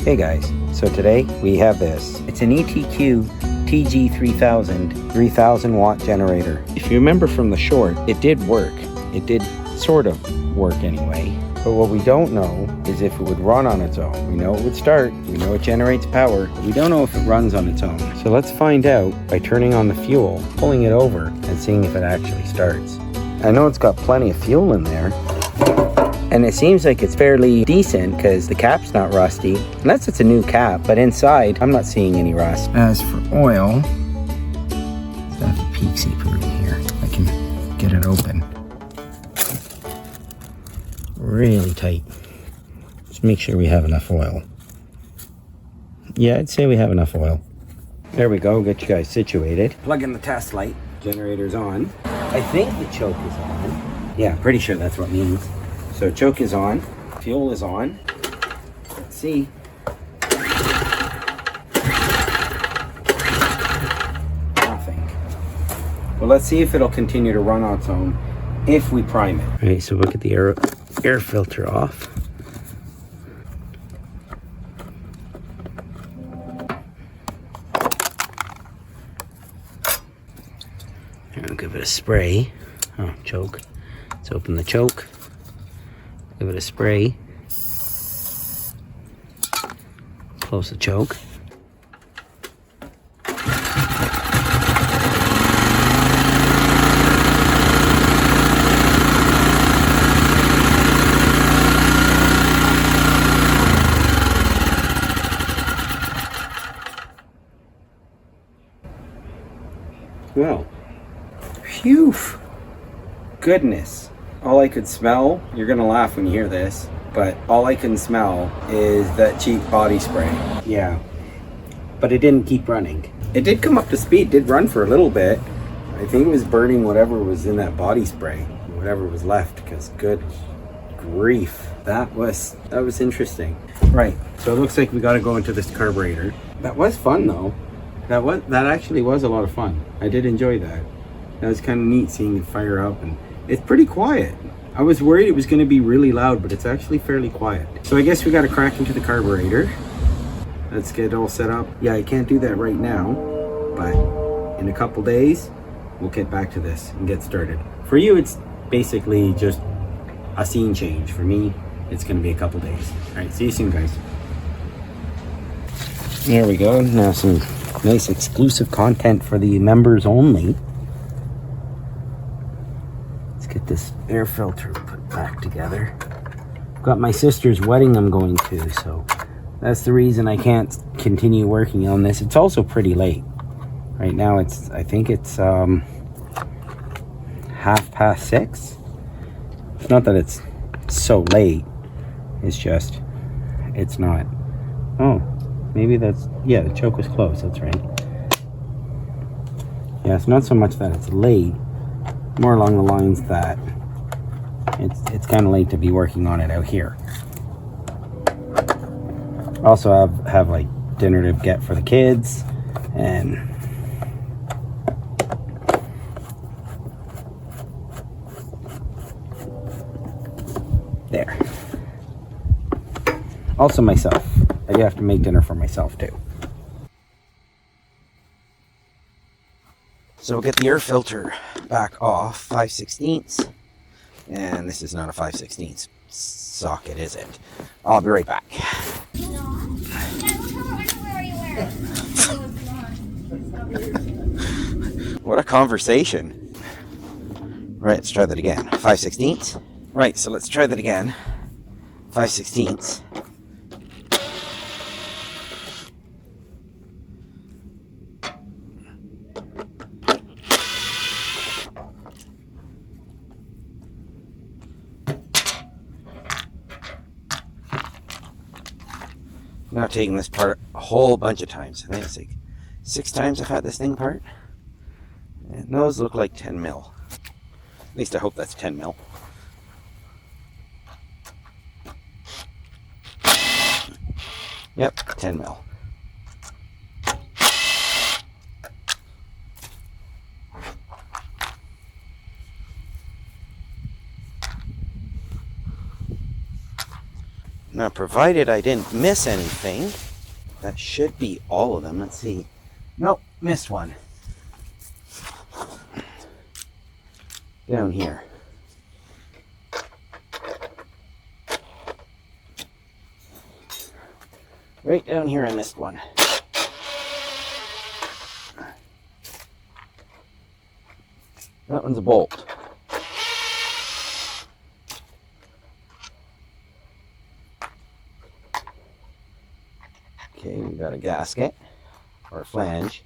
Hey guys, so today we have this. It's an ETQ TG3000 3000 watt generator. If you remember from the short, it did work. It did sort of work anyway. But what we don't know is if it would run on its own. We know it would start, we know it generates power, but we don't know if it runs on its own. So let's find out by turning on the fuel, pulling it over, and seeing if it actually starts. I know it's got plenty of fuel in there, and it seems like it's fairly decent because the cap's not rusty, unless it's a new cap, but inside I'm not seeing any rust. As for oil, I have a peek see put it in here. I can get it open. Really tight. Just make sure we have enough oil. Yeah, I'd say we have enough oil. There we go, get you guys situated. Plug in the test light. Generator's on. I think the choke is on. Yeah, pretty sure that's what it means. So choke is on, fuel is on. Let's see. Nothing. Well, let's see if it'll continue to run on its own if we prime it. All right, so we'll get the air filter off. I'll give it a spray. Oh, choke. Let's open the choke. Give it a spray. Close the choke. Well, phew, goodness. All I could smell, you're gonna laugh when you hear this, but all I can smell is that cheap body spray. Yeah, but it didn't keep running. It did come up to speed, did run for a little bit. I think it was burning whatever was in that body spray, whatever was left, because good grief. That was interesting. Right, so it looks like we gotta go into this carburetor. That was fun though. That actually was a lot of fun. I did enjoy that. That was kind of neat seeing it fire up, and it's pretty quiet. I was worried it was going to be really loud, but it's actually fairly quiet. So I guess we got to crack into the carburetor. Let's get it all set up. Yeah, I can't do that right now, but in a couple days, we'll get back to this and get started. For you, it's basically just a scene change. For me, it's going to be a couple days. All right, see you soon, guys. There we go. Now some nice exclusive content for the members only. Let's get this air filter put back together. Got my sister's wedding I'm going to, so that's the reason I can't continue working on this. It's also pretty late. Right now I think it's 6:30. It's not that it's so late. It's just, it's not. Oh. Maybe that's, yeah, the choke was closed, that's right. Yeah, it's not so much that it's late, more along the lines that it's kind of late to be working on it out here. Also have like dinner to get for the kids, and there. Also myself. I do have to make dinner for myself too. So we'll get the air filter back off, 5/16. And this is not a 5/16 socket, is it? I'll be right back. What a conversation. Right, let's try that again. 5/16. Right, so let's try that again. 5/16. Now taking this part a whole bunch of times. I think it's like 6 times I've had this thing apart. And those look like 10 mil. At least I hope that's 10 mil. Yep, 10 mil. Now, provided I didn't miss anything, that should be all of them. Let's see. Nope, missed one. Down here. Right down here I missed one. That one's a bolt. Okay, we got a gasket or a flange.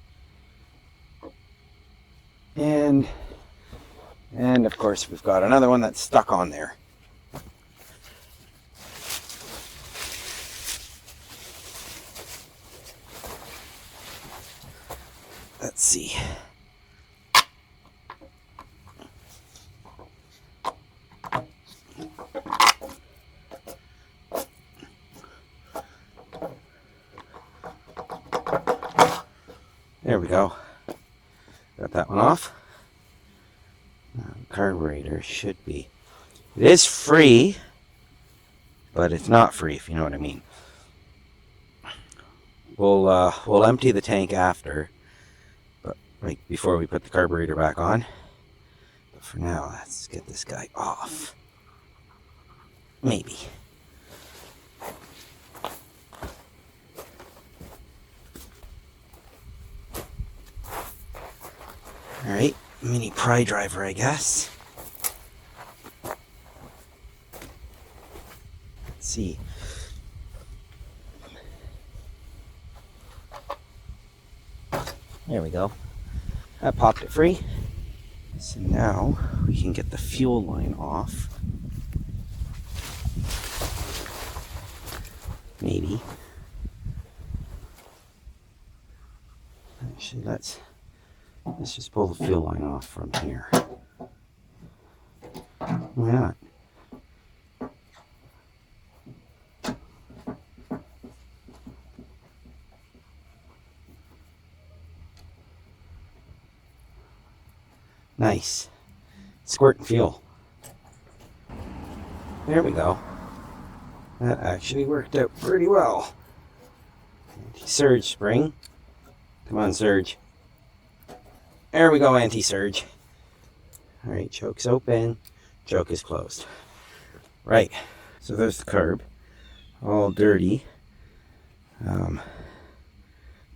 And of course we've got another one that's stuck on there. Let's see. There we go. Got that one off. Carburetor should be. It is free, but it's not free, if you know what I mean. We'll empty the tank after, but right before we put the carburetor back on. But for now, let's get this guy off. Maybe. All right, mini pry driver, I guess. Let's see. There we go. That popped it free. So now we can get the fuel line off. Maybe. Actually, let's just pull the fuel line off from here. Why not? Nice. Squirting fuel. There we go. That actually worked out pretty well. Anti-surge spring. Come on, surge. There we go, anti-surge. Alright, choke's open. Choke is closed. Right. So there's the carb. All dirty.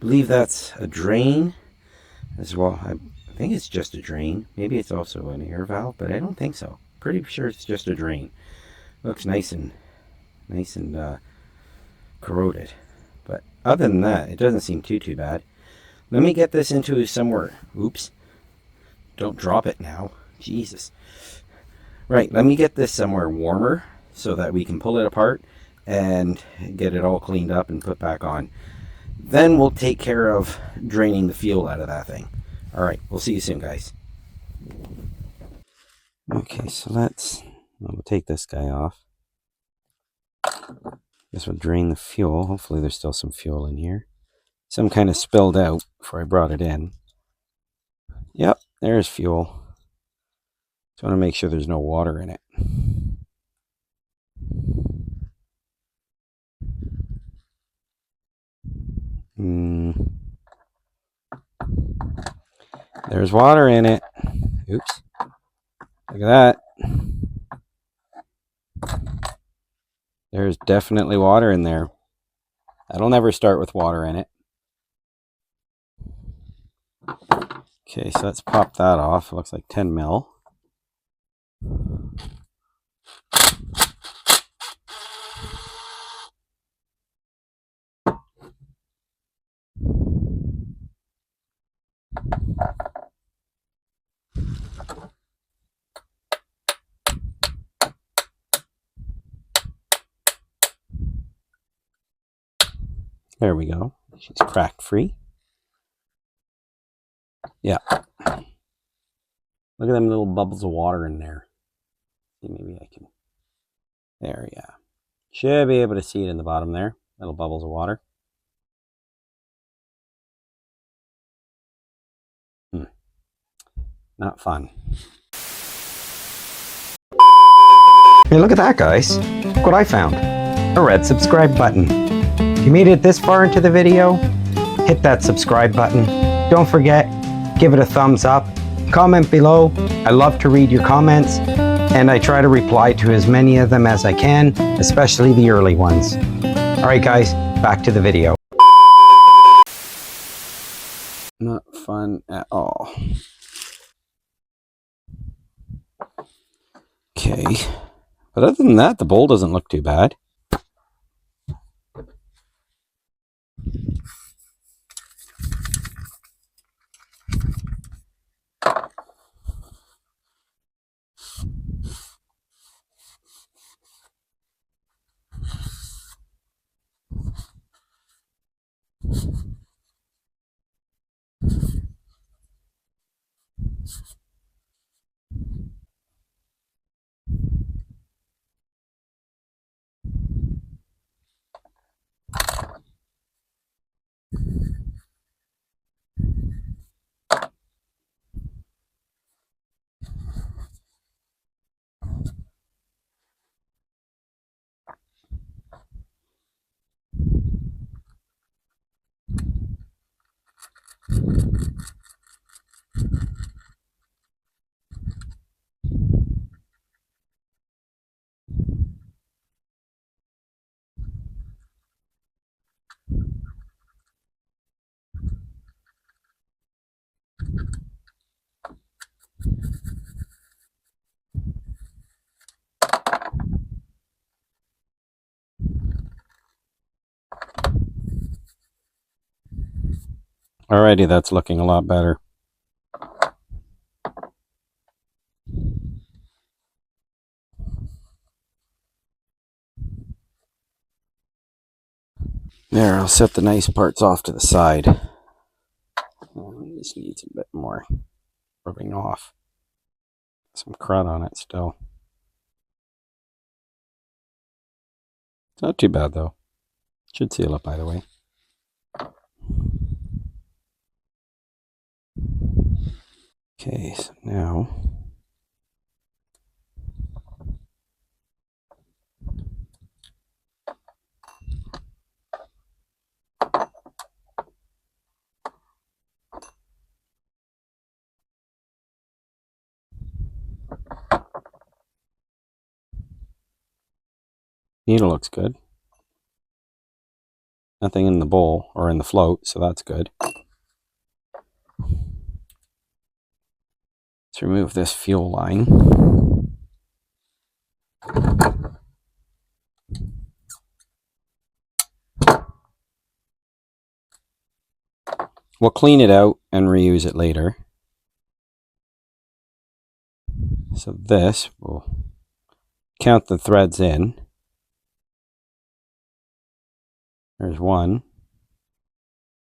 Believe that's a drain as well. I think it's just a drain. Maybe it's also an air valve, but I don't think so. Pretty sure it's just a drain. Looks nice and corroded. But other than that, it doesn't seem too bad. Let me get this into somewhere. Oops. Don't drop it now. Jesus. Right, let me get this somewhere warmer so that we can pull it apart and get it all cleaned up and put back on. Then we'll take care of draining the fuel out of that thing. Alright, we'll see you soon, guys. Okay, so we'll take this guy off. This will drain the fuel. Hopefully there's still some fuel in here. Some kind of spilled out before I brought it in. Yep, there's fuel. Just want to make sure there's no water in it. There's water in it. Oops. Look at that. There's definitely water in there. That'll never start with water in it. Okay, so let's pop that off. It looks like 10 mil. There we go. She's cracked free. Yeah. Look at them little bubbles of water in there. See, maybe I can. There, yeah. Should be able to see it in the bottom there. Little bubbles of water. Not fun. Hey, look at that, guys. Look what I found. a red subscribe button. If you made it this far into the video, hit that subscribe button. Don't forget, give it a thumbs up. Comment below. I love to read your comments, and I try to reply to as many of them as I can, especially the early ones. All right, guys, back to the video. Not fun at all. Okay. But other than that, the bowl doesn't look too bad. Alrighty, that's looking a lot better. There, I'll set the nice parts off to the side. This needs a bit more rubbing off. Some crud on it still. It's not too bad though. Should seal it, by the way. Okay, so now needle looks good. Nothing in the bowl or in the float, so that's good. Let's remove this fuel line. We'll clean it out and reuse it later. So this, we'll count the threads in. There's one,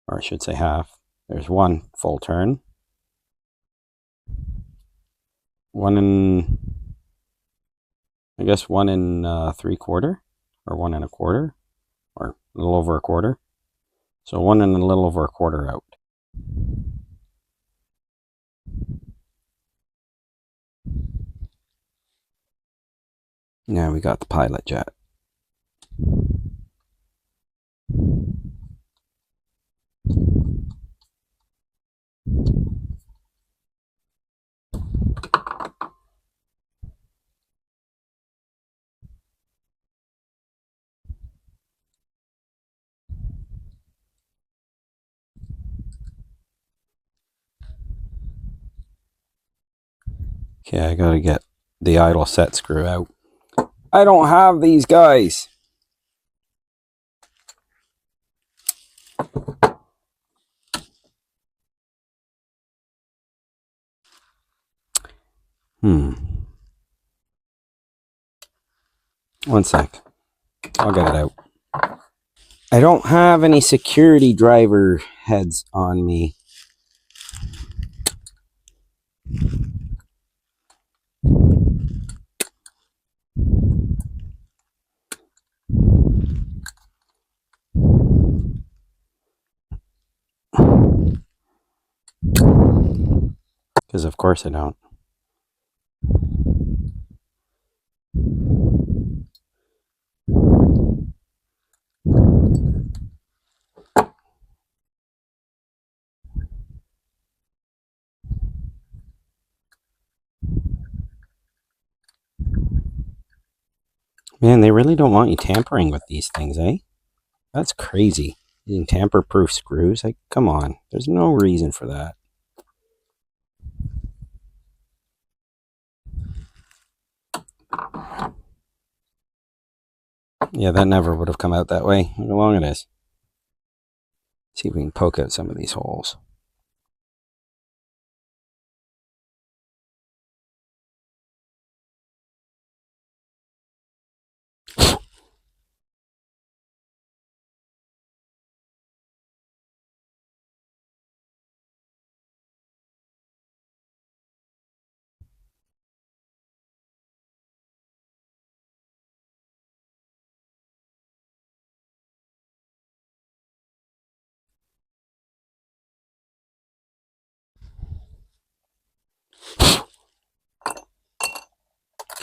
or I should say half. There's one full turn. One in, I guess 1 3/4, or 1 1/4, or a little over 1/4. So 1 and a little over 1/4 out. Now we got the pilot jet. Okay, I gotta get the idle set screw out. I don't have these guys. One sec. I'll get it out. I don't have any security driver heads on me. Because of course I don't. Man, they really don't want you tampering with these things, eh? That's crazy. Using tamper-proof screws, like, come on. There's no reason for that. Yeah, that never would have come out that way. Look how long it is. See if we can poke out some of these holes.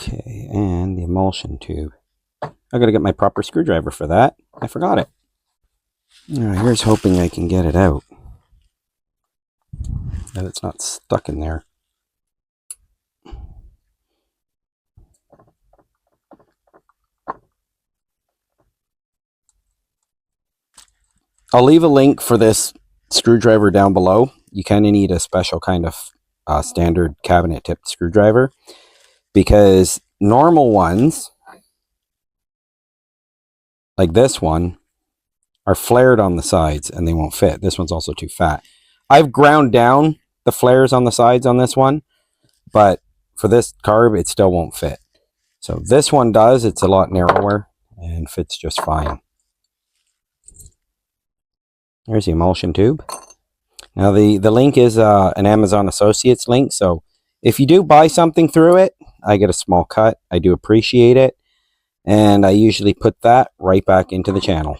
Okay, and the emulsion tube. I gotta get my proper screwdriver for that. I forgot it. Here's hoping I can get it out. That it's not stuck in there. I'll leave a link for this screwdriver down below. You kind of need a special kind of standard cabinet tipped screwdriver, because normal ones, like this one, are flared on the sides and they won't fit. This one's also too fat. I've ground down the flares on the sides on this one, but for this carb, it still won't fit. So this one does. It's a lot narrower and fits just fine. There's the emulsion tube. Now the link is an Amazon Associates link, so if you do buy something through it, I get a small cut. I do appreciate it, and I usually put that right back into the channel.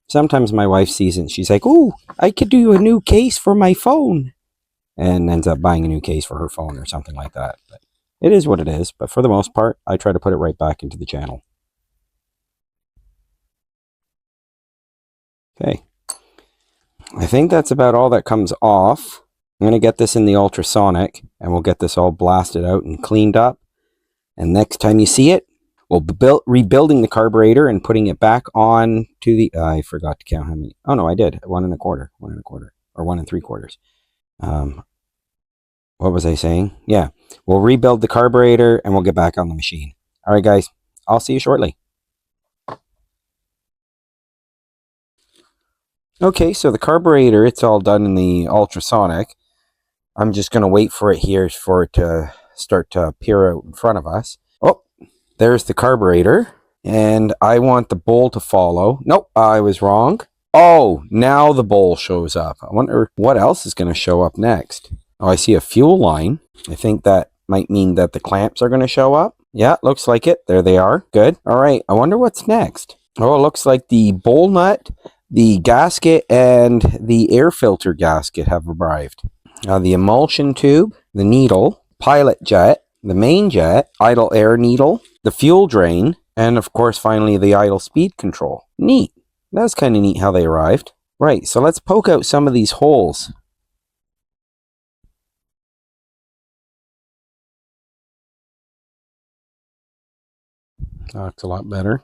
Sometimes my wife sees it and she's like, "Ooh, I could do a new case for my phone," and ends up buying a new case for her phone or something like that. But it is what it is, but for the most part, I try to put it right back into the channel. Okay. I think that's about all that comes off. I'm going to get this in the ultrasonic, and we'll get this all blasted out and cleaned up. And next time you see it, we'll be rebuilding the carburetor and putting it back on to the... I forgot to count how many. Oh, no, I did. 1 1/4. 1 1/4. Or 1 3/4. What was I saying? Yeah. We'll rebuild the carburetor, and we'll get back on the machine. All right, guys. I'll see you shortly. Okay, so the carburetor, it's all done in the ultrasonic. I'm just going to wait for it here for it to start to appear out in front of us. Oh, there's the carburetor. And I want the bowl to follow. Nope, I was wrong. Oh, now the bowl shows up. I wonder what else is going to show up next. Oh, I see a fuel line. I think that might mean that the clamps are going to show up. Yeah, looks like it. There they are. Good. All right, I wonder what's next. Oh, it looks like the bowl nut, the gasket, and the air filter gasket have arrived. The emulsion tube, the needle, pilot jet, the main jet, idle air needle, the fuel drain, and of course finally the idle speed control. Neat. That's kind of neat how they arrived. Right, so let's poke out some of these holes. That's a lot better.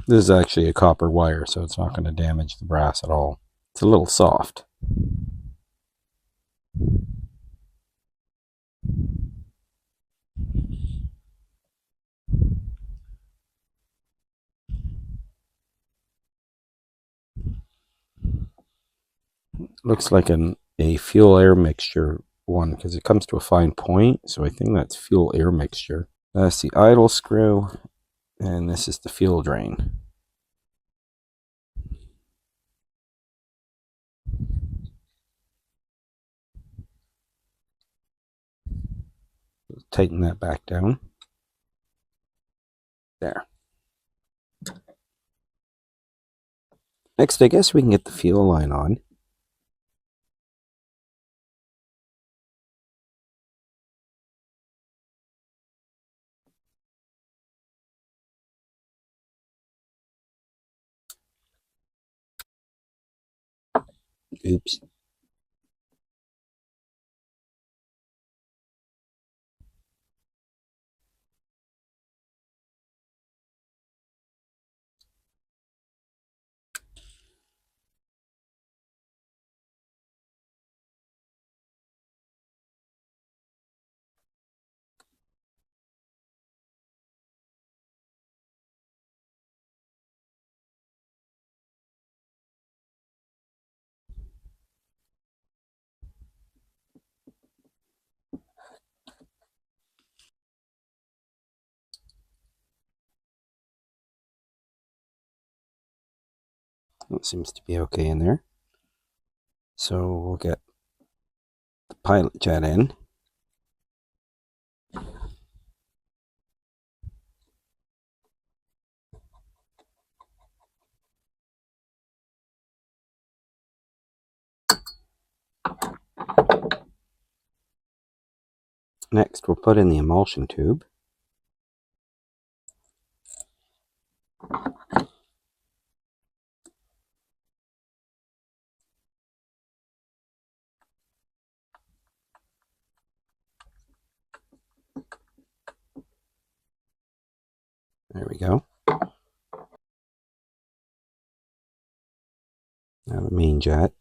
This is actually a copper wire, so it's not going to damage the brass at all. It's a little soft. Looks like a fuel air mixture one, because it comes to a fine point, so I think that's fuel air mixture. That's the idle screw, and this is the fuel drain. Tighten that back down. There. Next, I guess we can get the fuel line on. Oops. That seems to be okay in there. So we'll get the pilot jet in. Next, we'll put in the emulsion tube. There we go. Now the main jet.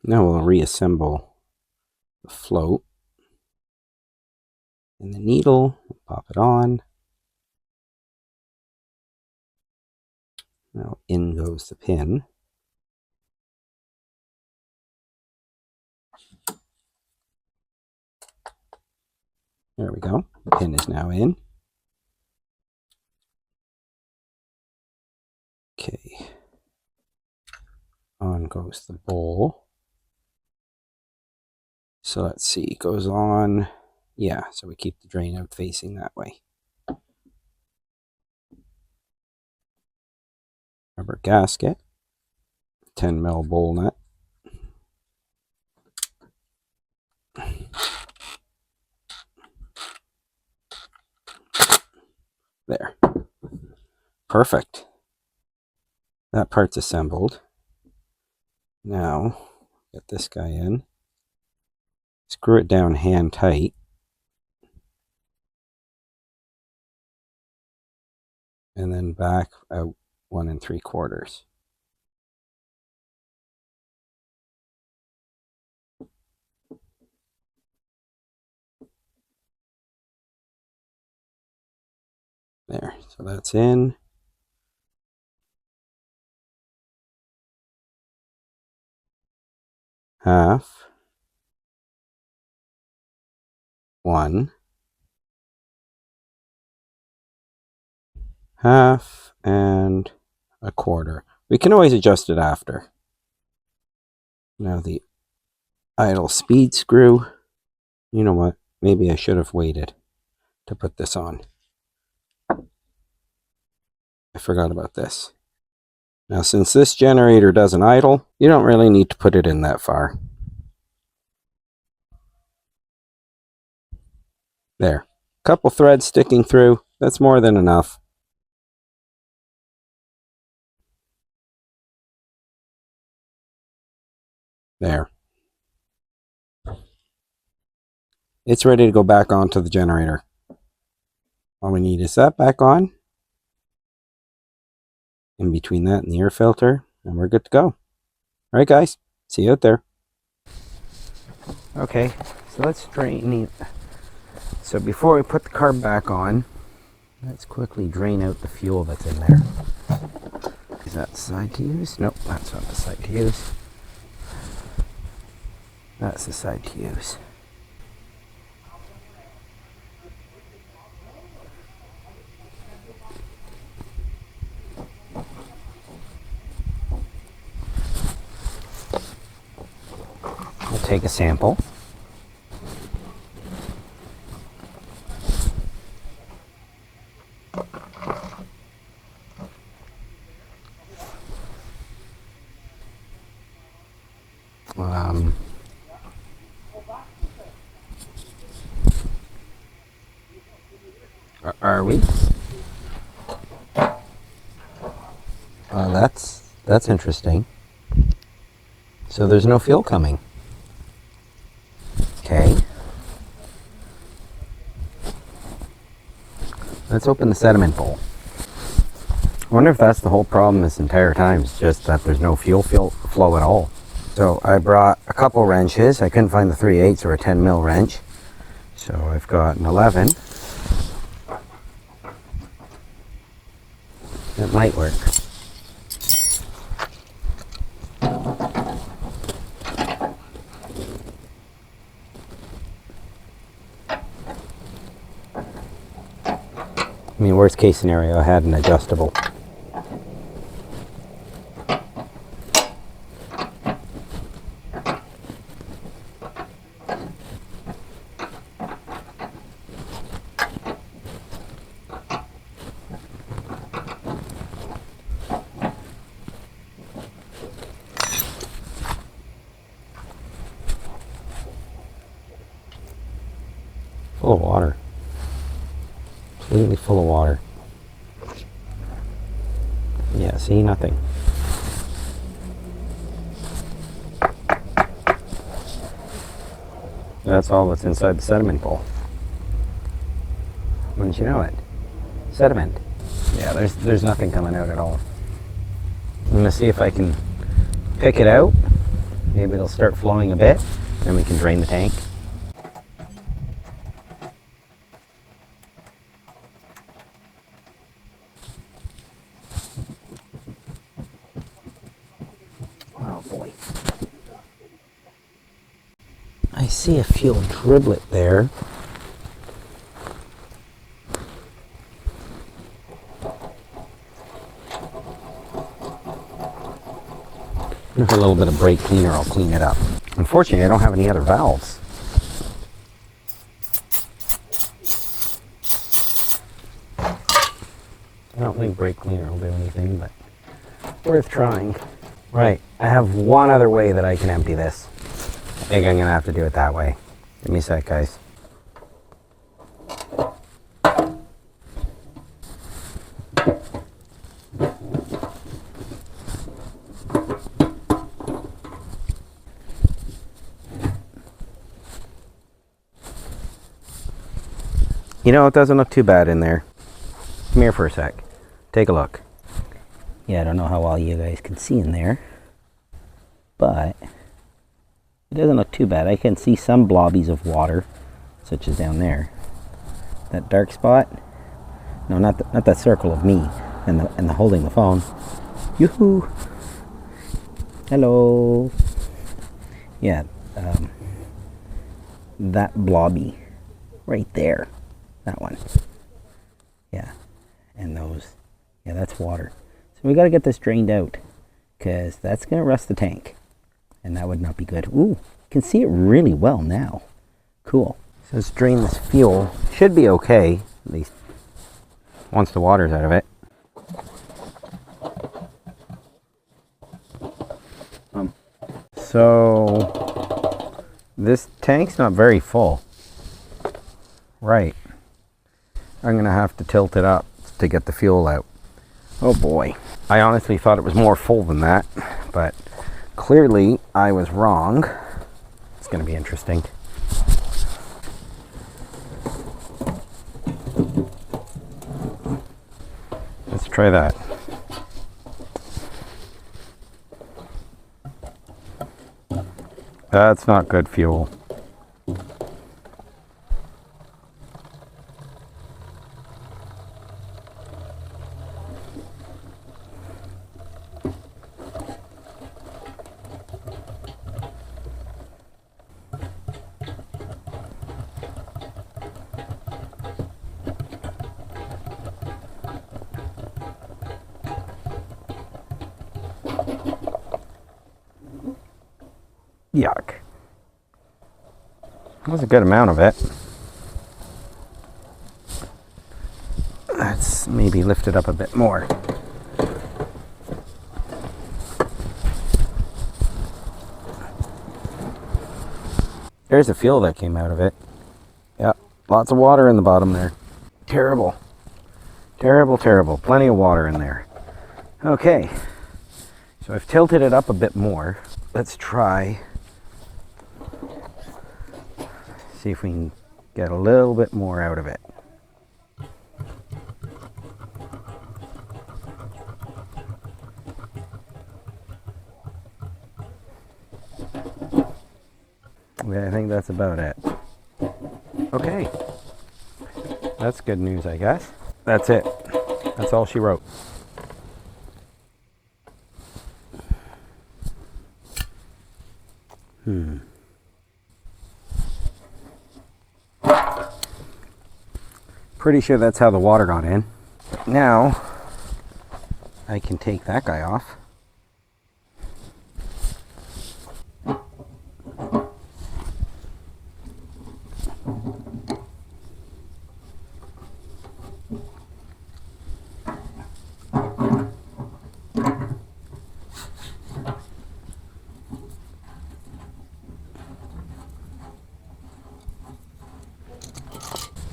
Now we'll reassemble the float. And the needle, we'll pop it on. Now in goes the pin. There we go. The pin is now in. Okay. On goes the bowl. So let's see, it goes on. Yeah, so we keep the drain out facing that way. Rubber gasket. 10 mil bowl nut. There. Perfect. That part's assembled. Now, get this guy in. Screw it down hand tight. And then back out 1 3/4. There, so that's in. Half. 1. Half and 1/4. We can always adjust it after. Now the idle speed screw. You know what? Maybe I should have waited to put this on. I forgot about this. Now, since this generator doesn't idle, you don't really need to put it in that far. There. Couple threads sticking through. That's more than enough. There. It's ready to go back onto the generator. All we need is that back on. In between that and the air filter, and we're good to go. All right, guys. See you out there. Okay, so let's drain it. So before we put the carb back on, let's quickly drain out the fuel that's in there. Is that the side to use? Nope, that's not the side to use. That's the side to use. We'll take a sample. Are we? That's interesting. So there's no fuel coming. Okay. Let's open the sediment bowl. I wonder if that's the whole problem this entire time. It's just that there's no fuel flow at all. So I brought a couple wrenches. I couldn't find the 3/8 or a 10 mil wrench. So I've got an 11. That might work. I mean, worst case scenario, I had an adjustable. Full of water. Completely full of water. Yeah, see, nothing. That's all that's inside the sediment bowl. Wouldn't you know it? Sediment. Yeah, there's nothing coming out at all. I'm gonna see if I can pick it out. Maybe it'll start flowing a bit, then we can drain the tank. Oh boy. I see a fuel driblet there. With a little bit of brake cleaner, I'll clean it up. Unfortunately, I don't have any other valves. I don't think brake cleaner will do anything, but worth trying. Right, I have one other way that I can empty this. I think I'm gonna have to do it that way. Give me a sec, guys. You know, it doesn't look too bad in there. Come here for a sec. Take a look. Yeah, I don't know how well you guys can see in there, but it doesn't look too bad. I can see some blobbies of water, such as down there. That dark spot. No, not that circle of me and the holding the phone. Yoo-hoo! Hello. Yeah, that blobby right there. That one. Yeah. And those. Yeah, that's water. So we got to get this drained out, because that's going to rust the tank. And that would not be good. Ooh, you can see it really well now. Cool. So let's drain this fuel. Should be okay, at least once the water's out of it. So this tank's not very full. Right. I'm going to have to tilt it up to get the fuel out. Oh boy. I honestly thought it was more full than that, but clearly I was wrong. It's going to be interesting. Let's try that. That's not good fuel. Yuck. That was a good amount of it. Let's maybe lift it up a bit more. There's a feel that came out of it. Yep, lots of water in the bottom there. Terrible. Terrible, terrible. Plenty of water in there. Okay, so I've tilted it up a bit more. Let's try. See if we can get a little bit more out of it. I think that's about it. Okay. That's good news, I guess. That's it. That's all she wrote. Pretty sure that's how the water got in. Now, I can take that guy off.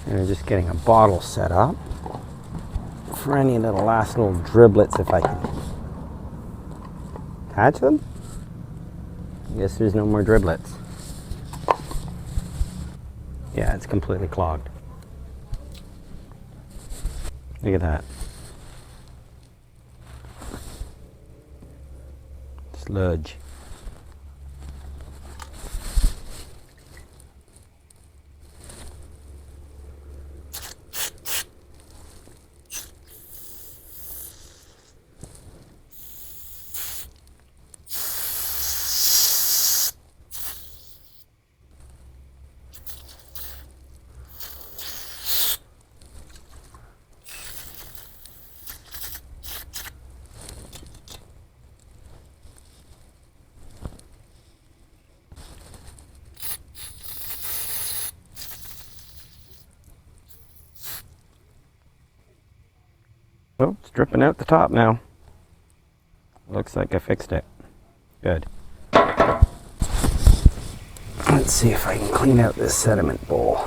And I'm just getting a bottle set up for any little last little driblets if I can catch them. I guess there's no more driblets. Yeah, it's completely clogged. Look at that. Sludge. Oh, it's dripping out the top now. Looks like I fixed it. Good. Let's see if I can clean out this sediment bowl.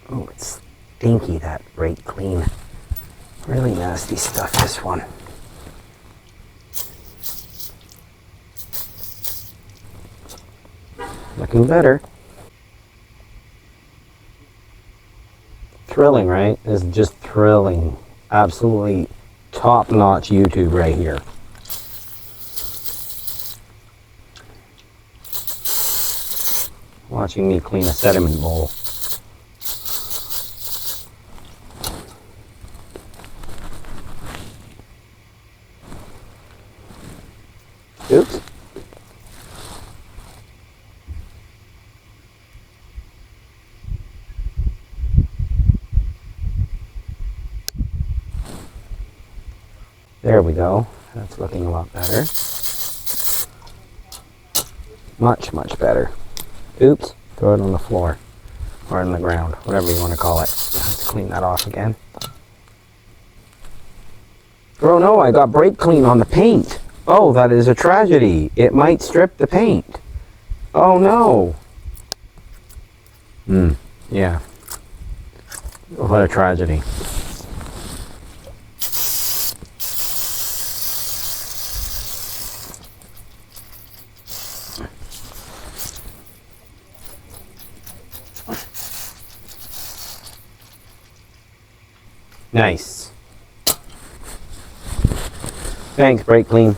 Oh, it's stinky, that brake clean. Really nasty stuff, this one. Looking better. Thrilling, right? It's just thrilling. Absolutely top-notch YouTube right here. Watching me clean a sediment bowl. Oops. There we go. That's looking a lot better. Much, much better. Oops. Throw it on the floor. Or on the ground. Whatever you want to call it. Let's clean that off again. Oh no, I got brake clean on the paint. Oh, that is a tragedy. It might strip the paint. Oh no. Yeah. What a tragedy. Nice. Thanks, Brake Clean.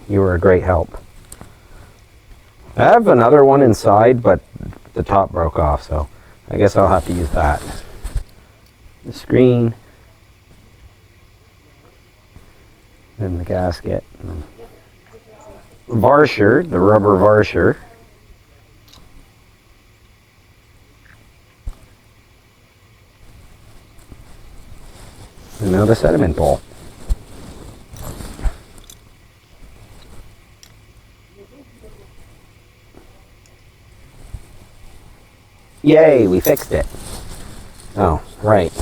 You were a great help. I have another one inside, but the top broke off, so I guess I'll have to use that. The screen. Then the gasket. Varsher, the rubber varsher. And now the sediment bowl. Yay, we fixed it. Oh, right.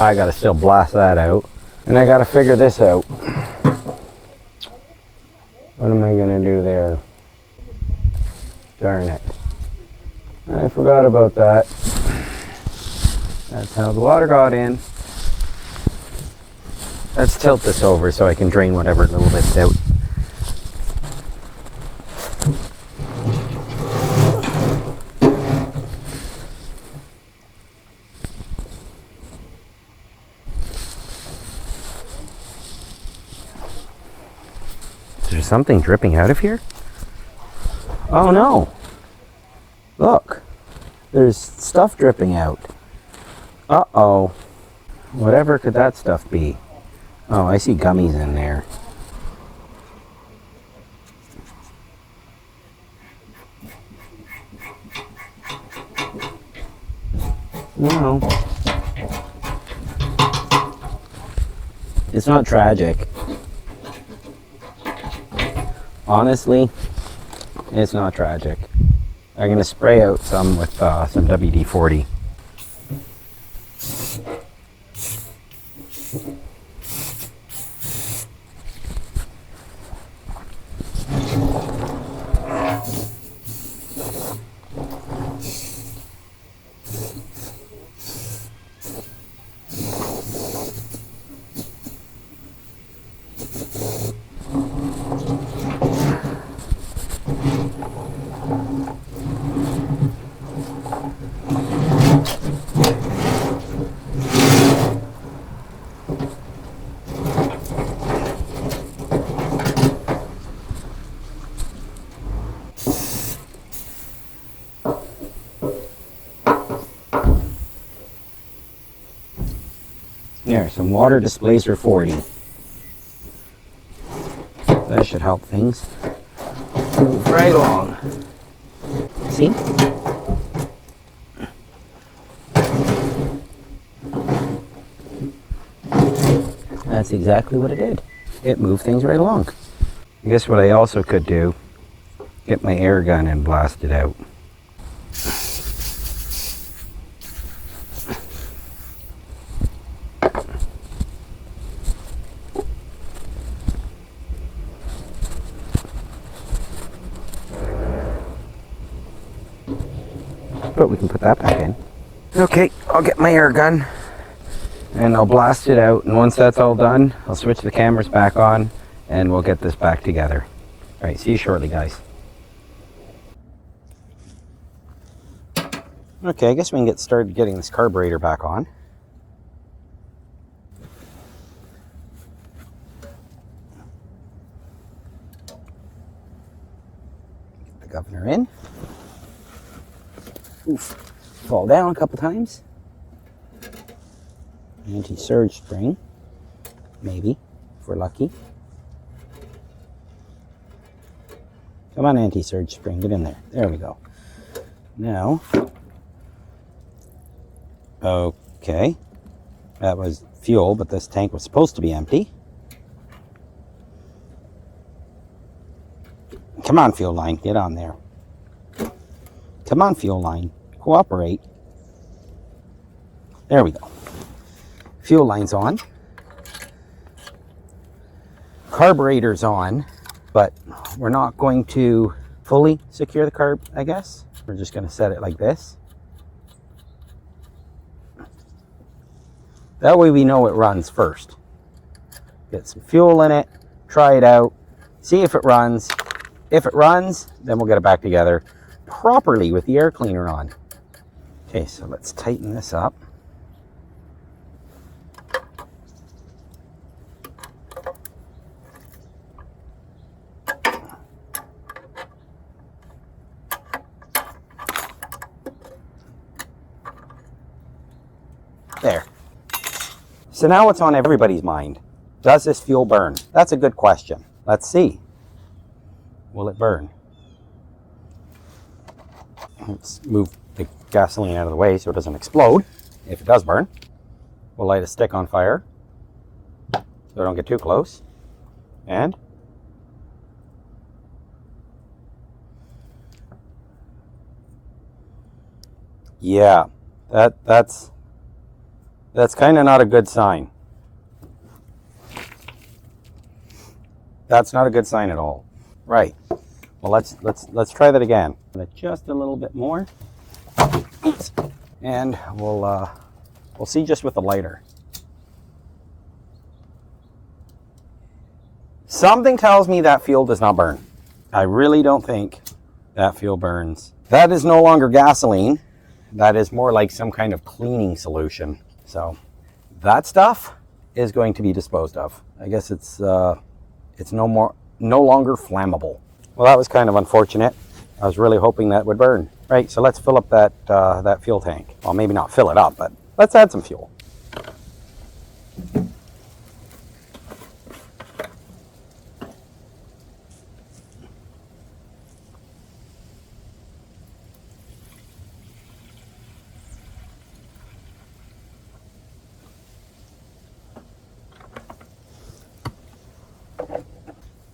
I gotta still blast that out. And I gotta figure this out. What am I gonna do there? Darn it. I forgot about that. That's how the water got in. Let's tilt this over so I can drain whatever little bit's out. Is there something dripping out of here? Oh no! Look! There's stuff dripping out. Uh-oh. Whatever could that stuff be? Oh, I see gummies in there. No. It's not tragic. Honestly, it's not tragic. I'm going to spray out some with some WD-40. There, some water displacer 40. That should help things move right along. See? That's exactly what it did. It moved things right along. I guess what I also could do, get my air gun and blast it out. But we can put that back in. Okay, I'll get my air gun and I'll blast it out, and once that's all done, I'll switch the cameras back on and we'll get this back together. Alright, see you shortly, guys. Okay, I guess we can get started getting this carburetor back on. Get the governor in. Oof, fall down a couple times. Anti-surge spring, maybe, if we're lucky. Come on, anti-surge spring, get in there. There we go. Now, okay, that was fuel, but this tank was supposed to be empty. Come on, fuel line, get on there. Come on, fuel line, cooperate. There we go. Fuel line's on. Carburetor's on, but we're not going to fully secure the carb, I guess. We're just going to set it like this. That way we know it runs first. Get some fuel in it, try it out, see if it runs. If it runs, then we'll get it back together properly with the air cleaner on. Okay, so let's tighten this up. There. So now what's on everybody's mind? Does this fuel burn? That's a good question. Let's see. Will it burn? Let's move the gasoline out of the way so it doesn't explode. If it does burn, we'll light a stick on fire so we don't get too close. And Yeah, that's kind of not a good sign. That's not a good sign at all. Right. Well, let's try that again. Just a little bit more. Oops. And we'll see just with the lighter. Something tells me that fuel does not burn. I really don't think that fuel burns. That is no longer gasoline. That is more like some kind of cleaning solution. So that stuff is going to be disposed of. I guess it's no longer flammable. Well, that was kind of unfortunate. I was really hoping that would burn. Right, so let's fill up that fuel tank. Well, maybe not fill it up, but let's add some fuel.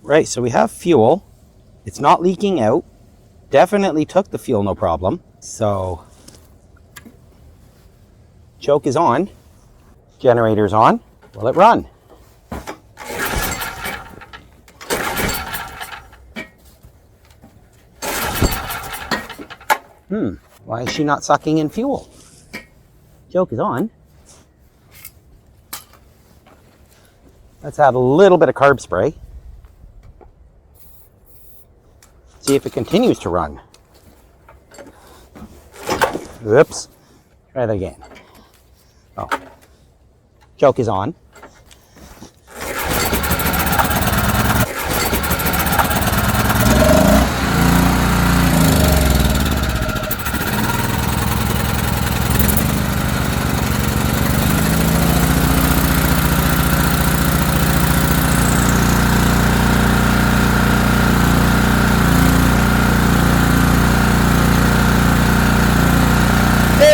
Right, so we have fuel. It's not leaking out. Definitely took the fuel, no problem. So, choke is on. Generator's on. Will it run? Why is she not sucking in fuel? Choke is on. Let's add a little bit of carb spray. See if it continues to run. Oops. Try that again. Oh. Choke is on.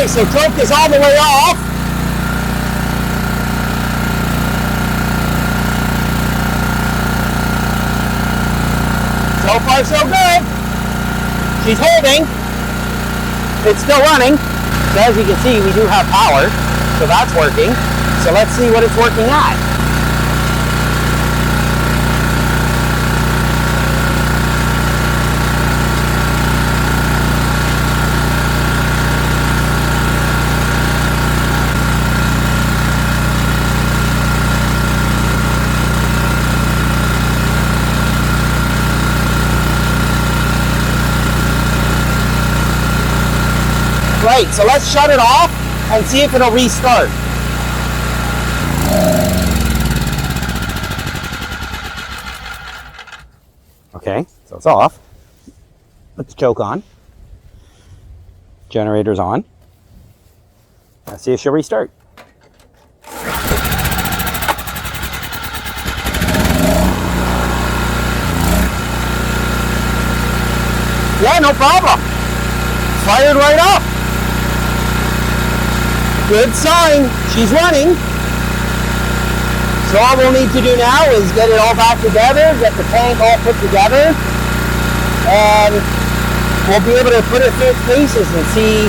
So choke is all the way off. So far so good. She's holding. It's still running. So as you can see, we do have power. So that's working. So let's see what it's working at. Right, so let's shut it off and see if it'll restart. Okay, so it's off. Put the choke on. Generator's on. Let's see if she'll restart. Yeah, no problem. Fired right up. Good sign. She's running. So all we'll need to do now is get it all back together, get the tank all put together, and we'll be able to put it through its paces and see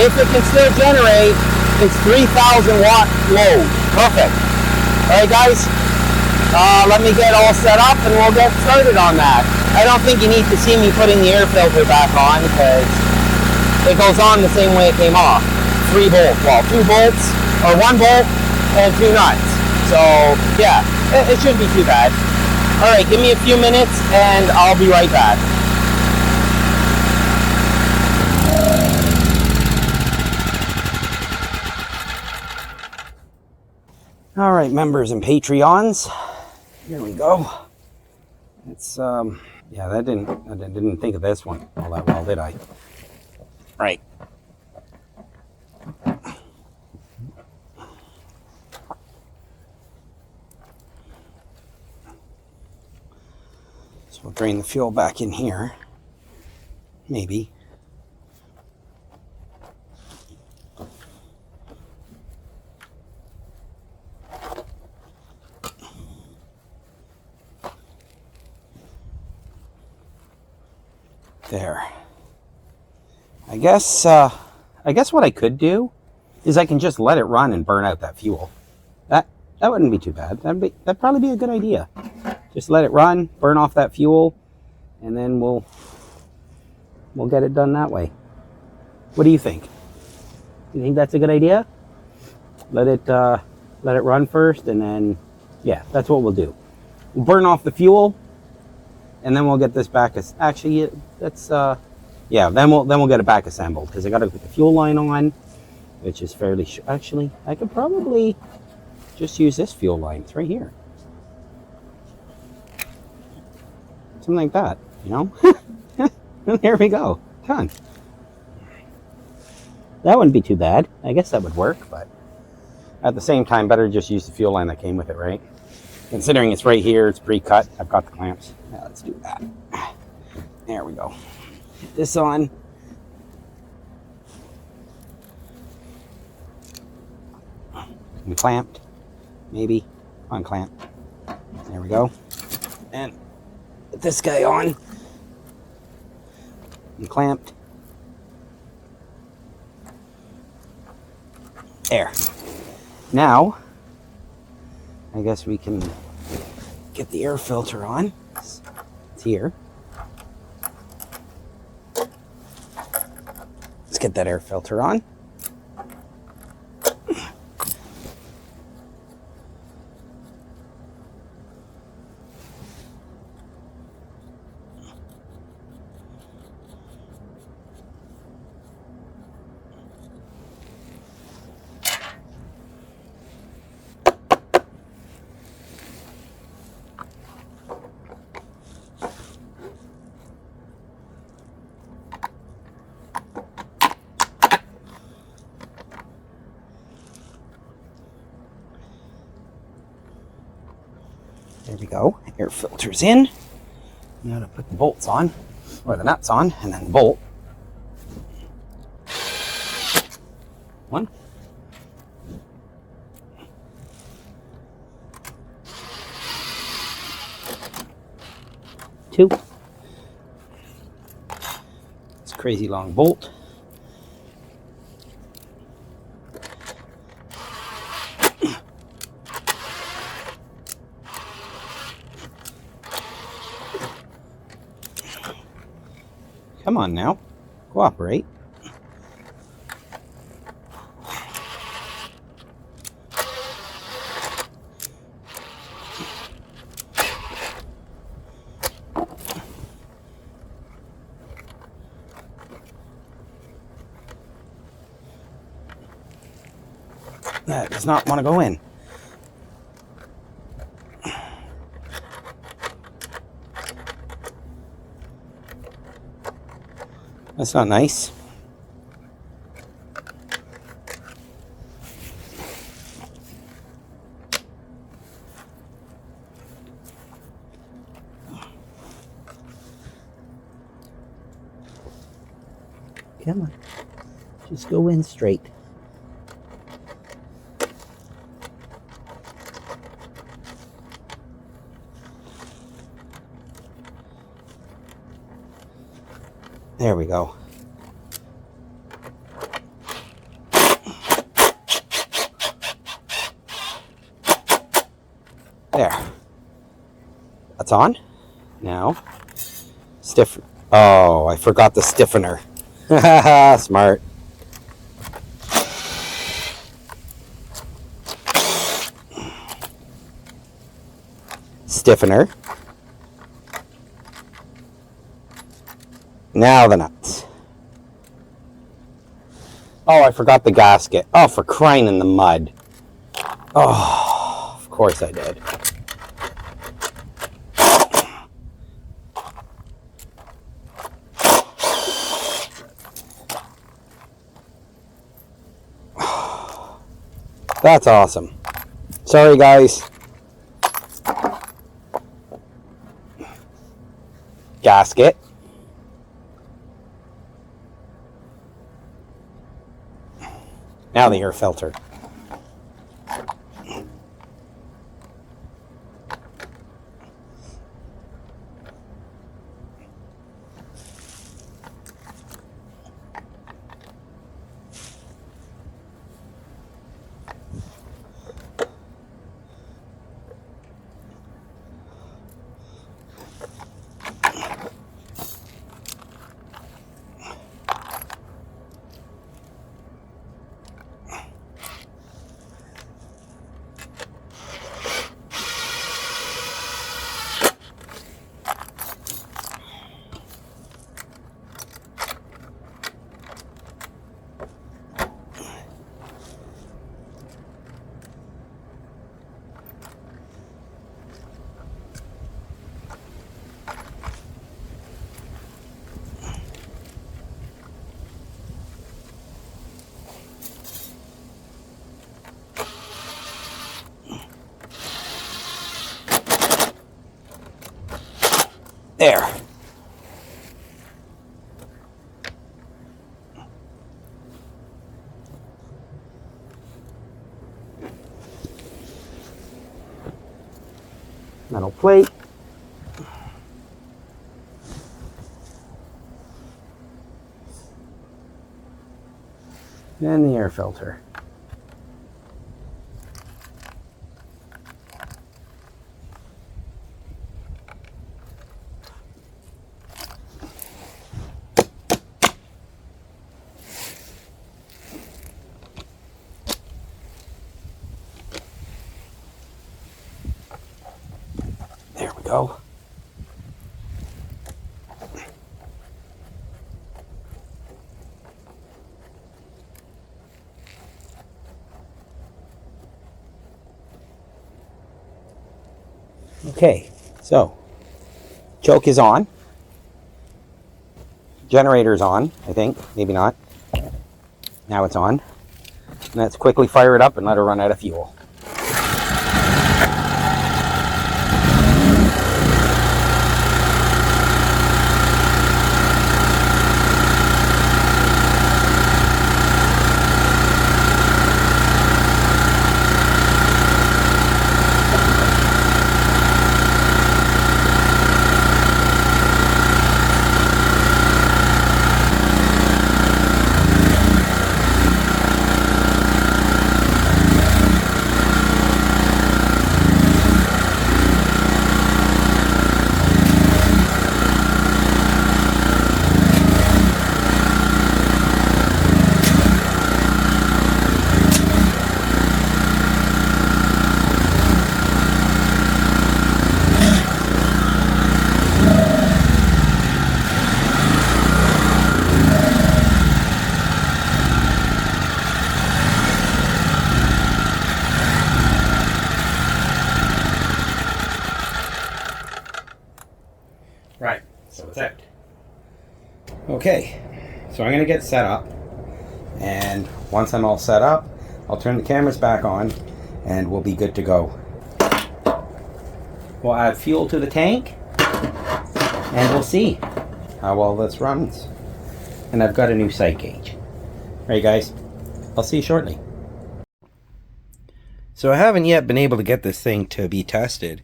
if it can still generate its 3,000 watt load. Perfect. All right, guys. Let me get all set up and we'll get started on that. I don't think you need to see me putting the air filter back on because it goes on the same way it came off. 3 bolts, well, 2 bolts, or 1 bolt and 2 nuts. So yeah, it shouldn't be too bad. All right, give me a few minutes and I'll be right back. All right, members and Patreons, here we go. It's yeah, I didn't think of this one all that well, did I? Right. So we'll drain the fuel back in here. Maybe. There. I I guess what I could do is I can just let it run and burn out that fuel. That wouldn't be too bad. That'd probably be a good idea. Just let it run, burn off that fuel, and then we'll get it done that way. What do you think? You think that's a good idea? Let it run first, and then yeah, that's what we'll do. We'll burn off the fuel, and then we'll get this back. Actually, that's yeah. Then we'll get it back assembled because I got to put the fuel line on, which is fairly. Actually, I could probably just use this fuel line. It's right here. Something like that, you know? There we go. Done. That wouldn't be too bad. I guess that would work, but at the same time, better just use the fuel line that came with it, right? Considering it's right here, it's pre-cut. I've got the clamps. Now let's do that. There we go. Get this on. And clamped. Maybe. Unclamped. There we go. And put this guy on. And clamped. There. Now, I guess we can get the air filter on. It's here. Let's get that air filter on. There we go. Air filter's in. Now to put the bolts on, or the nuts on, and then bolt. One. Two. It's a crazy long bolt. Come on now, cooperate. That does not want to go in. That's not nice. Come on. Just go in straight. There we go. There. That's on. Now, stiffen. Oh, I forgot the stiffener. Smart. Stiffener. Now the nuts. Oh, I forgot the gasket. Oh, for crying in the mud. Oh, of course I did. That's awesome. Sorry, guys. Gasket. Now the air filter. There. Metal plate. And the air filter. There we go. Okay, so choke is on. Generator's on, I think. Maybe not. Now it's on. And let's quickly fire it up and let her run out of fuel. Right, so it's out. Okay, so I'm gonna get set up, and once I'm all set up, I'll turn the cameras back on and we'll be good to go. We'll add fuel to the tank and we'll see how well this runs. And I've got a new sight gauge. Alright guys, I'll see you shortly. So I haven't yet been able to get this thing to be tested,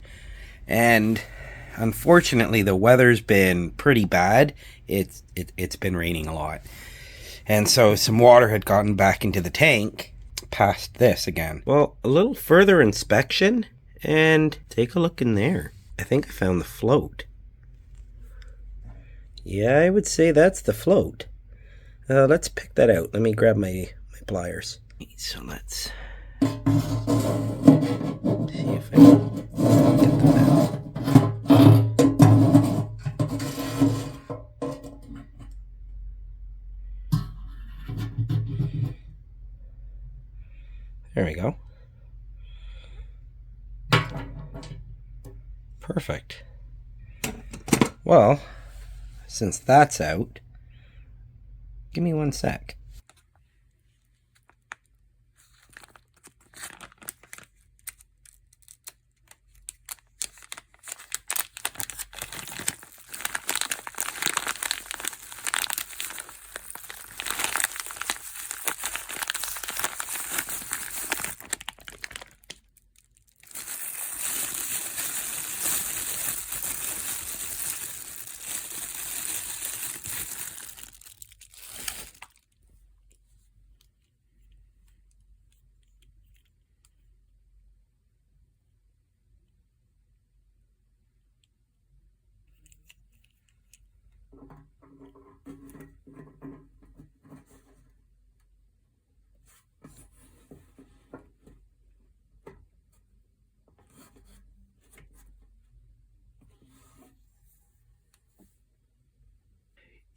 and unfortunately the weather's been pretty bad. It's been raining a lot, and so some water had gotten back into the tank past this again. Well, a little further inspection and take a look in there. I think I found the float. Yeah, I would say that's the float. Let's pick that out. Let me grab my pliers. So let's see if I can get them out. There we go. Perfect. Well, since that's out, give me 1 sec.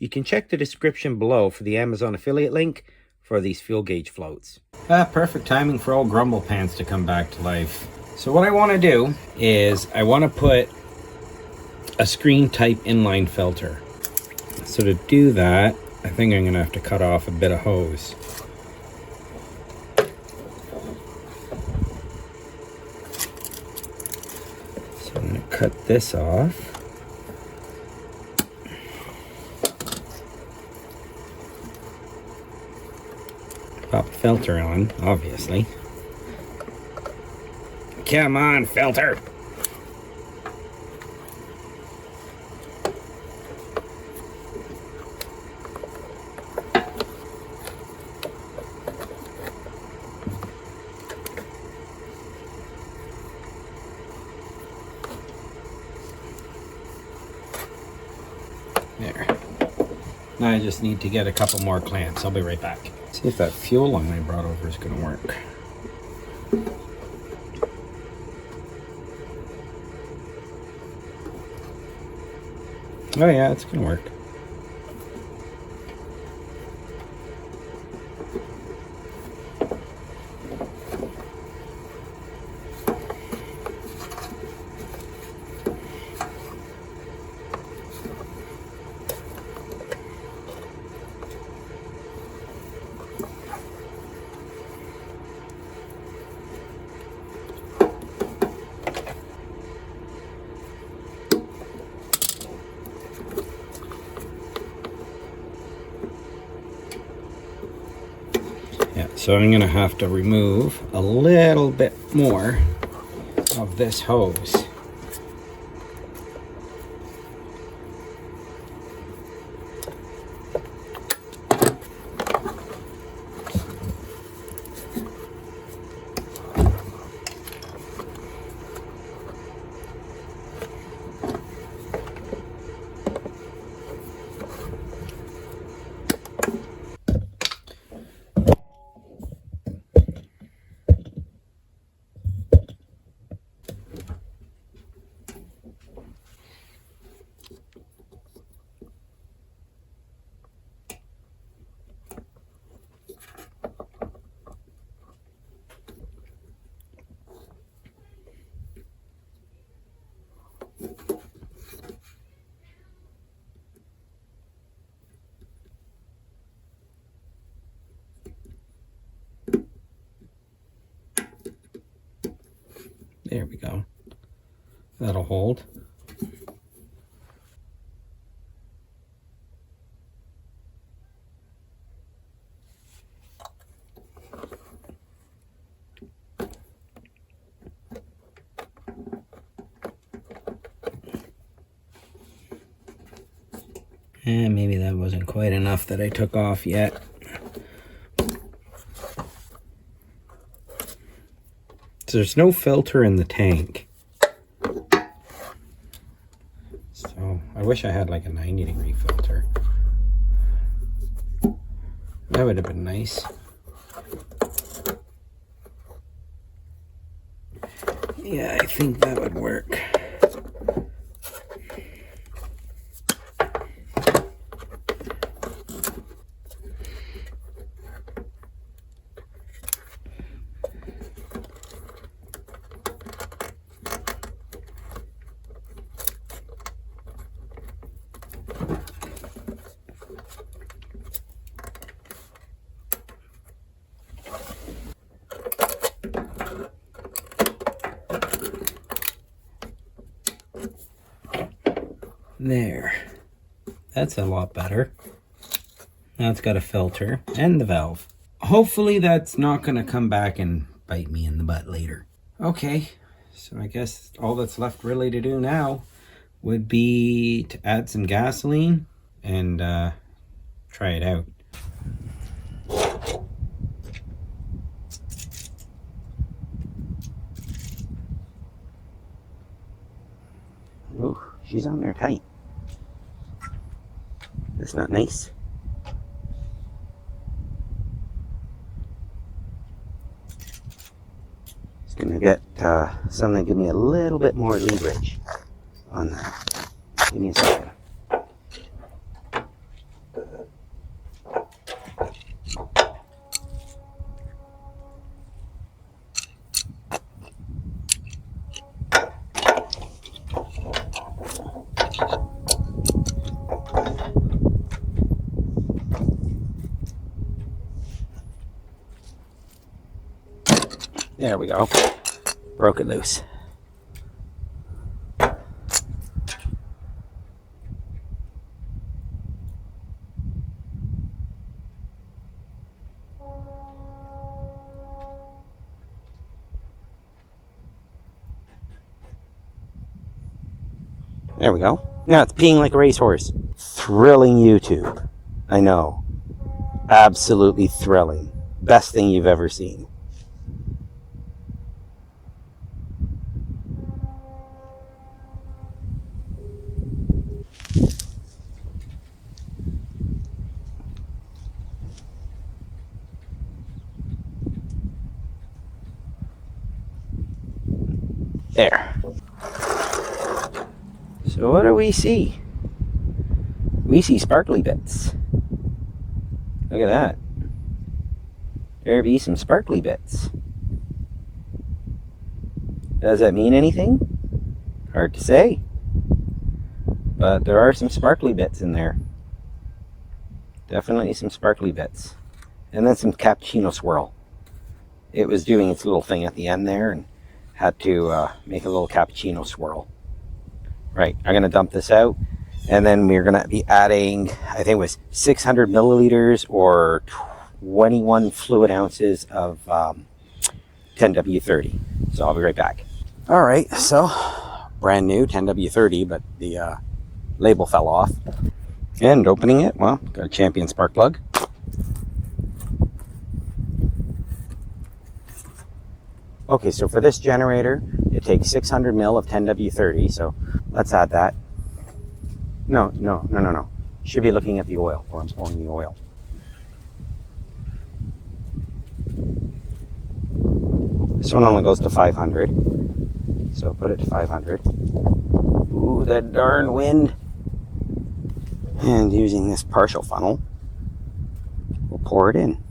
You can check the description below for the Amazon affiliate link for these fuel gauge floats. Perfect timing for old Grumble Pants to come back to life. So what I want to do is I want to put a screen type inline filter. So to do that, I think I'm going to have to cut off a bit of hose. So I'm going to cut this off. Pop the filter on, obviously. Come on, filter! There. Now I just need to get a couple more clamps. I'll be right back. See if that fuel line I brought over is going to work. Oh yeah, it's going to work. So I'm going to have to remove a little bit more of this hose. There we go. That'll hold. And maybe that wasn't quite enough that I took off yet. So there's no filter in the tank. So I wish I had like a 90-degree filter. That would have been nice. Yeah, I think that would work. There. That's a lot better. Now it's got a filter and the valve. Hopefully that's not going to come back and bite me in the butt later. Okay, so I guess all that's left really to do now would be to add some gasoline and try it out. Oh, she's on there tight. That's not nice. Just gonna get something to give me a little bit more leverage on that. Give me a second. There we go. Broke it loose. There we go. Now it's peeing like a racehorse. Thrilling YouTube. I know. Absolutely thrilling. Best thing you've ever seen. There. So what do we see? We see sparkly bits. Look at that. There be some sparkly bits. Does that mean anything? Hard to say. But there are some sparkly bits in there. Definitely some sparkly bits. And then some cappuccino swirl. It was doing its little thing at the end there and had to make a little cappuccino swirl. Right, I'm going to dump this out. And then we're going to be adding, I think it was 600 milliliters or 21 fluid ounces of 10W30. So I'll be right back. All right, so brand new 10W30, but the label fell off. And opening it, well, got a Champion spark plug. Okay, so for this generator, it takes 600 mil of 10W30, so let's add that. No. Should be looking at the oil, or I'm pouring the oil. This one only goes to 500, so put it to 500. Ooh, that darn wind. And using this partial funnel, we'll pour it in.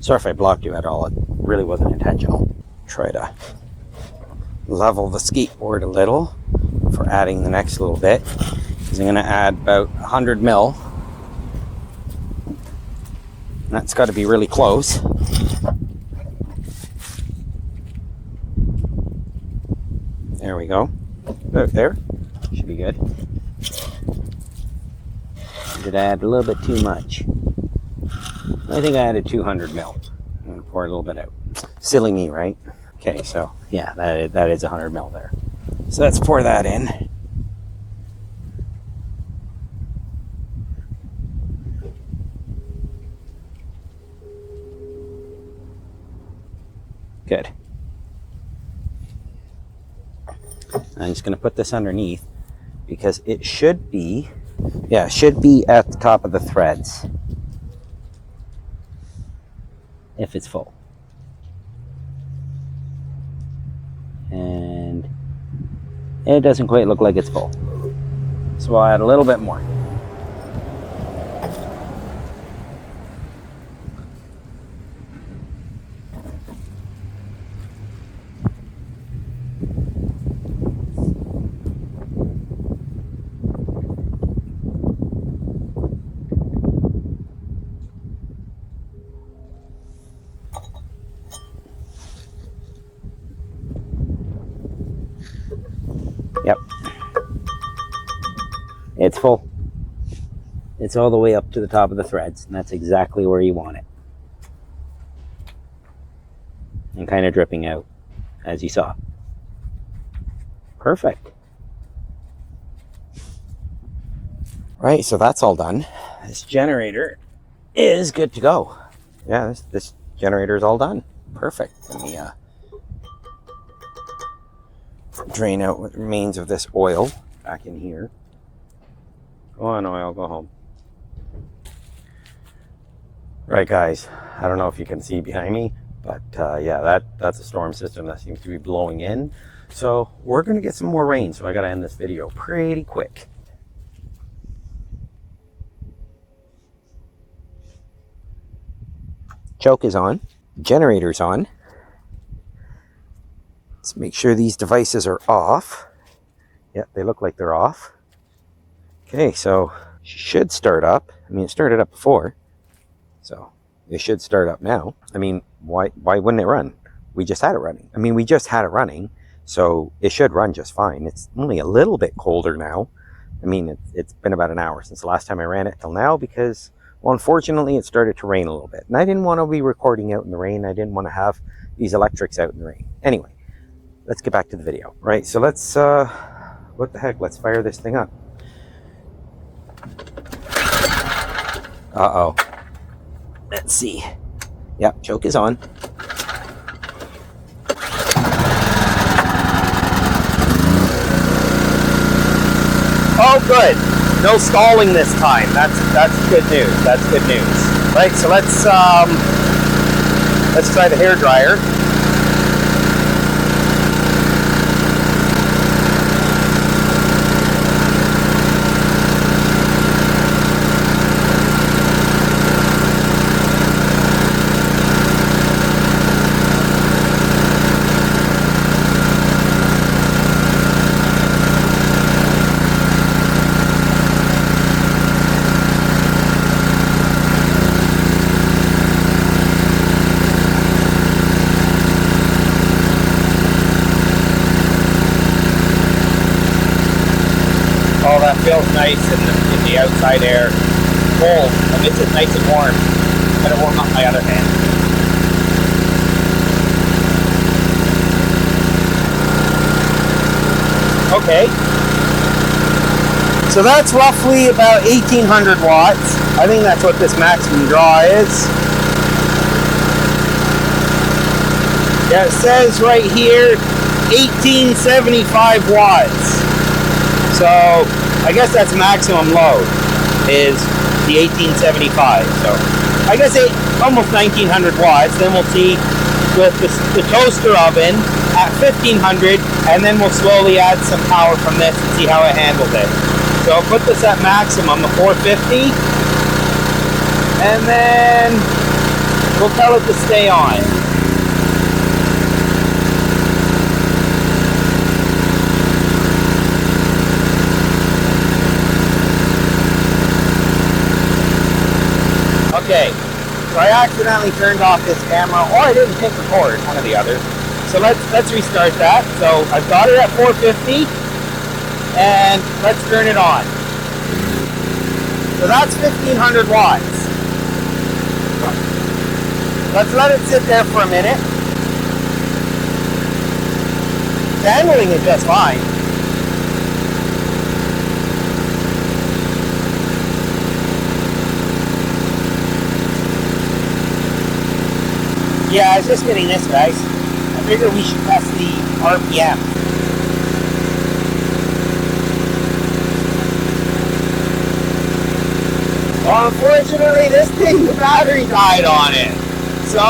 Sorry if I blocked you at all, it really wasn't intentional. Try to level the skateboard a little for adding the next little bit. Because I'm going to add about 100 mil. That's got to be really close. There we go. About there. Should be good. Did I add a little bit too much? I think I added 200 mil. I'm going to pour a little bit out. Silly me, right? Okay, so yeah, that is 100 mil there. So let's pour that in. Good. I'm just going to put this underneath because it should be, it should be at the top of the threads. If it's full. And it doesn't quite look like it's full. So I'll add a little bit more. Yep. It's full. It's all the way up to the top of the threads, and that's exactly where you want it. And kind of dripping out, as you saw. Perfect. Right, so that's all done. This generator is good to go. Yeah, this generator is all done. Perfect. Let me drain out what remains of this oil back in here. Go on, oil, go home. Right, guys, I don't know if you can see behind me, but yeah, that's a storm system that seems to be blowing in. So we're gonna get some more rain, so I gotta end this video pretty quick. Choke is on, generator's on. Let's make sure these devices are off. Yep, they look like they're off. Okay, so should start up. I mean, it started up before. So It should start up now. I mean, why wouldn't it run? We just had it running. I mean, we just had it running, so it should run just fine. It's only a little bit colder now. I mean, it's been about an hour since the last time I ran it till now because, well, unfortunately, it started to rain a little bit. And I didn't want to be recording out in the rain. I didn't want to have these electrics out in the rain. Anyway, let's get back to the video, right? So let's, what the heck? Let's fire this thing up. Uh-oh. Let's see. Yep, choke is on. Oh, good. No stalling this time. That's good news. That's good news. Right, so let's try the hair dryer. Feels nice in the outside air. Cold. I miss it nice and warm. I'm gonna warm up my other hand. Okay. So that's roughly about 1800 watts. I think that's what this maximum draw is. Yeah, it says right here 1875 watts. So I guess that's maximum load is the 1875. So I guess almost 1900 watts. Then we'll see with the toaster oven at 1500, and then we'll slowly add some power from this and see how it handles it. So I'll put this at maximum, the 450, and then we'll tell it to stay on. Okay, so I accidentally turned off this camera, or I didn't hit record, one or the other. So let's restart that. So I've got it at 450, and let's turn it on. So that's 1500 watts. Let's let it sit there for a minute. It's handling it just fine. Yeah, I was just getting this, guys. I figured we should test the RPM. Well, unfortunately, this thing, the battery died on it. So,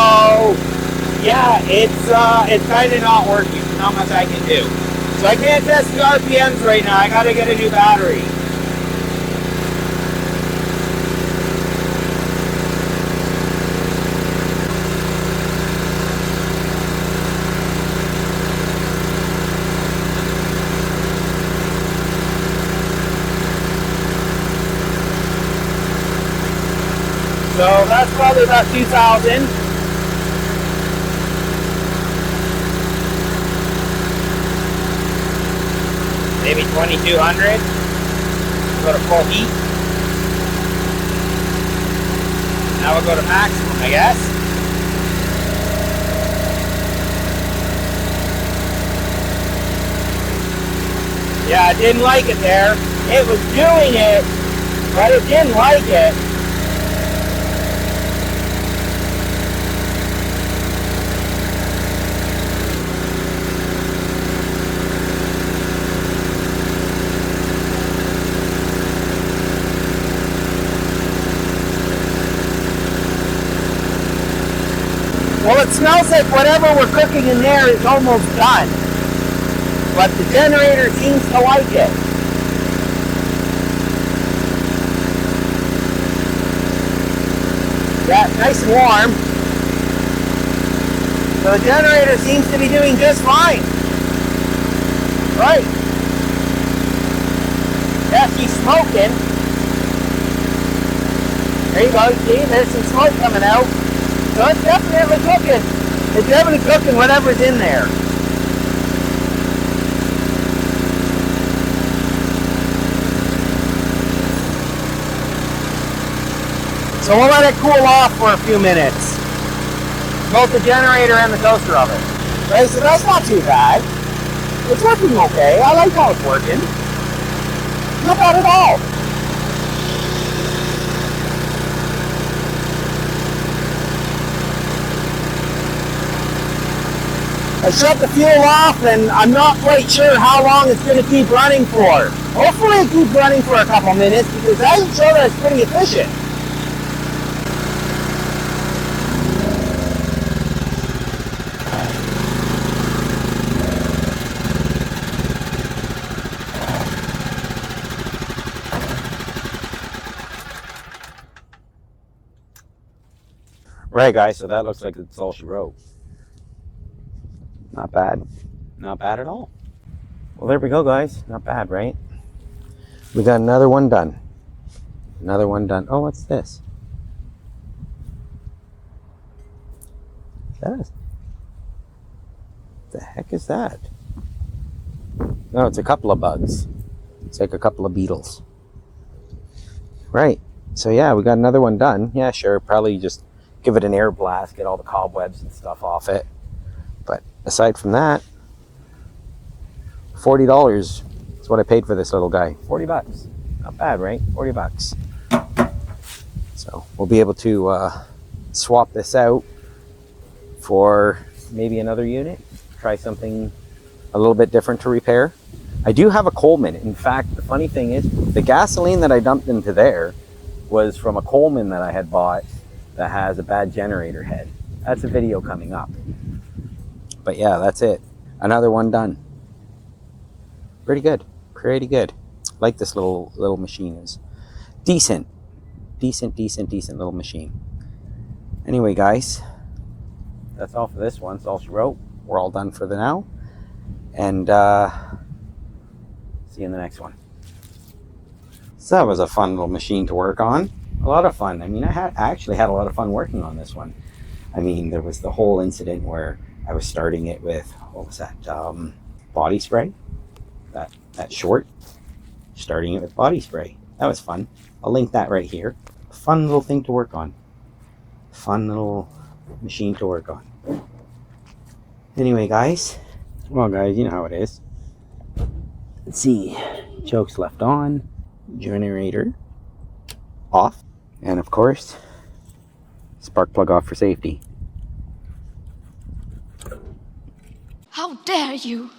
yeah, it's kind of not working. There's not much I can do. So I can't test the RPMs right now. I gotta get a new battery. So that's probably about 2,000. Maybe 2,200. Go to full heat. Now we'll go to maximum, I guess. Yeah, I didn't like it there. It was doing it, but it didn't like it. Well, it smells like whatever we're cooking in there is almost done. But the generator seems to like it. Yeah, nice and warm. So the generator seems to be doing just fine. Right. Yeah, she's smoking. There you go, see, there's some smoke coming out. So it's definitely cooking. It's definitely cooking whatever's in there. So we'll let it cool off for a few minutes. Both the generator and the toaster oven. Right, so that's not too bad. It's working okay. I like how it's working. Not bad at all. I shut the fuel off and I'm not quite sure how long it's going to keep running for. Hopefully it keeps running for a couple minutes because it doesn't show that it's pretty efficient. Right, guys, so that looks like it's all she wrote. Not bad. Not bad at all. Well, there we go, guys. Not bad, right? We got another one done. Another one done. Oh, what's this? What the heck is that? No, it's a couple of bugs. It's like a couple of beetles. Right. So yeah, we got another one done. Yeah, sure. Probably just give it an air blast, get all the cobwebs and stuff off it. But aside from that, $40 is what I paid for this little guy. 40 bucks. Not bad, right? 40 bucks. So we'll be able to swap this out for maybe another unit. Try something a little bit different to repair. I do have a Coleman. In fact, the funny thing is, the gasoline that I dumped into there was from a Coleman that I had bought that has a bad generator head. That's a video coming up. But yeah, that's it. Another one done. Pretty good. Pretty good. Like this little machine is decent. Decent little machine. Anyway, guys, that's all for this one. That's all she wrote. We're all done for the now. And see you in the next one. So that was a fun little machine to work on. A lot of fun. I mean, I actually had a lot of fun working on this one. I mean, there was the whole incident where I was starting it with, what was that, body spray, that short, starting it with body spray. That was fun. I'll link that right here. Fun little thing to work on. Fun little machine to work on. Anyway, guys, well, guys, you know how it is. Let's see, chokes left on, generator off, and of course, spark plug off for safety. How dare you!